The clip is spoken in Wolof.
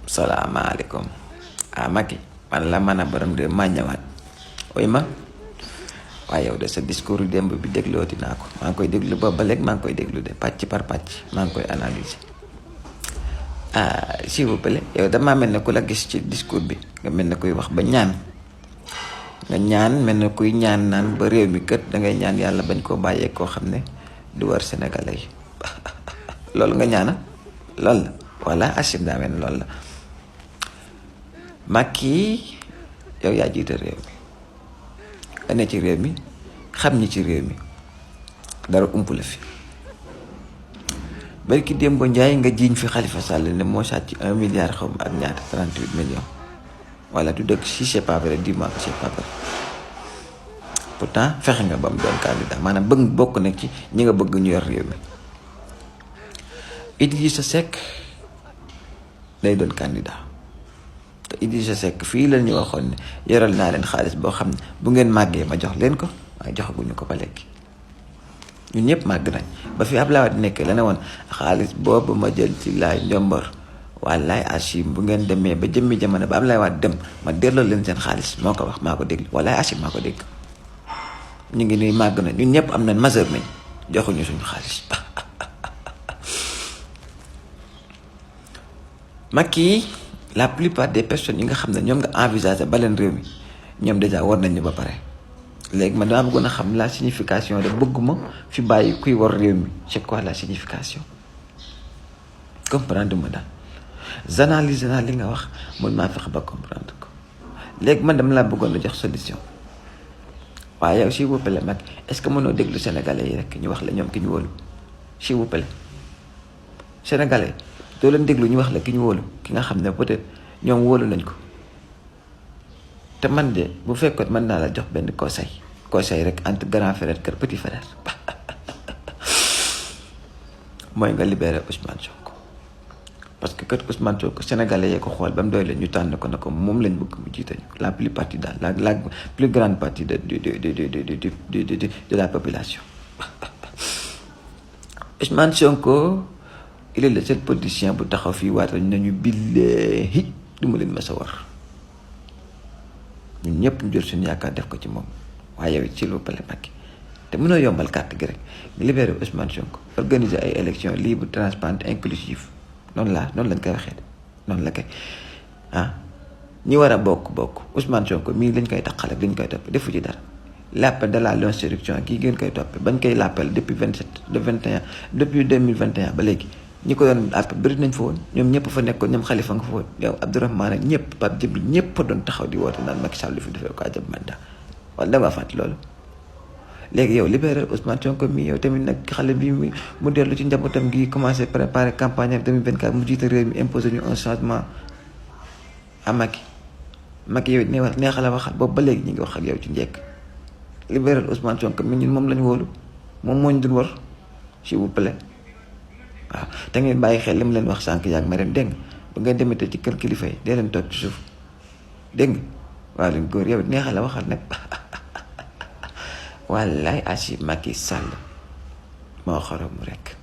salaamaaleykum Macky man la mën a borom de maa ñëwaat oy ma waaye yow de sa discours yu démb bi déglooti naa ko maa ngi koy déglu ba léegi maa ngi koy déglu de pàcc par pàcc maa ngi koy analyser s'il vous plaît yow damaa mel ne ku la gis ci discours bi nga mel ne kuy wax ba ñaan nga ñaan mel ne kuy ñaan naan ba réew mi kët dangay ñaan yàlla bañ koo bàyyee koo xam ne du war sénégalais yi loolu nga ñaana loolu la voilà Achim daa mel ne loolu la Macky yow yaa jiite réew mi nga ne ci réew mi xam ñi ci réew mi dara ump la fi barki Demba Ndiaye nga jiiñ fi Khalifa Sall ne moo sàcc 1 milliard xaw ma ak ñaata 38 millions voilà du dëgg si c'est pas vrai dis-moi que c'est pas vrai pourtant fexe nga ba mu doon candidat maanaam bëgg bokk na ci ñi nga bëgg ñu yor réew mi Idrissa Seck day doon candidat te Idrissa Seck fii la ñu waxoon ne yoral naa leen xaalis boo xam ne bu ngeen màggee ma jox leen ko waaye joxaguñu ko ba léegi ñun ñëpp màgg nañ ba fi Abdoulaye Wade nekkee la ne woon xaalis boobu ma jël ci laay njombar wallaay Achim bu ngeen demee ba jëmmi jamono ba Abdoulaye Wade dem ma delloo leen seen xaalis moo ko wax maa ko déglu wallaay Achim maa ko dégg ñu ngi nii màgg na ñun ñëpp am nañ majeur nañ joxuñu suñu xaalis Macky la plupart des personnes yi nga xam ne ñoom nga envisagé ba leen réew mi ñoom déjà war nañu ba pare léegi man dama bëggoon a xam la signification de bëgguma fi bàyyi kuy war réew mi c'est quoi la signification comprendre ma daal j'analyse naa li nga wax mun maa fexe ba comprendre ko léegi man dama laa bëggoon a jox solution waaye yow s'il vous plaît mag est-ce que mënoo déglu sénégalais yi rek ñu wax la ñoom ki ñu wóolu s'il vous plaît sénégalais doo leen déglu ñu wax la ki ñu wóolu ki nga xam ne peut-être ñoom wóolu nañ ko te man de bu fekkoon mën naa la jox benn conseil rek entre grand frère kër petit frère mooy nga libérer Ousmane Sonko parce que kër Ousmane Sonko sénégalais yee ko xool ba mu doy la ñu tànn ko na ko moom lañ bëgg mu jiite ñu la plus partie daal la plus grande partie de la population Ousmane Sonko il est le seul politicien bu taxaw fii waatal nañu billaahi du ma leen ma sa war ñun ñëpp ñu jël suñu yaakaar def ko ci moom waaye yow it s'il vous plaît Macky te mënoo yombal carte gi rek libéré Ousmane Sonko organiser ay élections libres transparentes inclusives noonu lañ koy waxee noonu la kay ñi war a bokk Ousmane Sonko mii lañ koy taqale lañ koy topp defu ci dara l'appel de la l'insurrection kii ngeen koy toppee bañ koy l'appel depuis 2021 ba léegi ñi ko doon appel bëri nañ fa woon ñoom ñëpp fa nekkoon ñoom Khalifa nga fa woon yow Abdourahmane ak ñëpp Pape Djibril ñëpp doon taxaw di woote naan Macky Sall lu fi defee ko ajab mandat wala da nga fàtte loolu léegi yow libéral Ousmane Sonko mi yow tamit nag xale bi mu dellu ci njabootam gi commencé préparer campagne 2024 mu jiite réew mi imposé ñu un changement à Macky yow neexal a waxal boobu ba léegi ñu ngi wax ak yow ci njëkk libéral Ousmane Sonko mi ñun moom lañu wóolu moom moo ñu dul war s'il vous plaît waaw te ngeen bàyyi xel li mu leen wax sànq yaag ma ren dégg nga ba ngeen demetee ci kër kilifa yi dee leen toog ci suuf dégg nga waaw leen góor yow neexal a waxal nag wallaay Achim Macky Sall moo xorom rek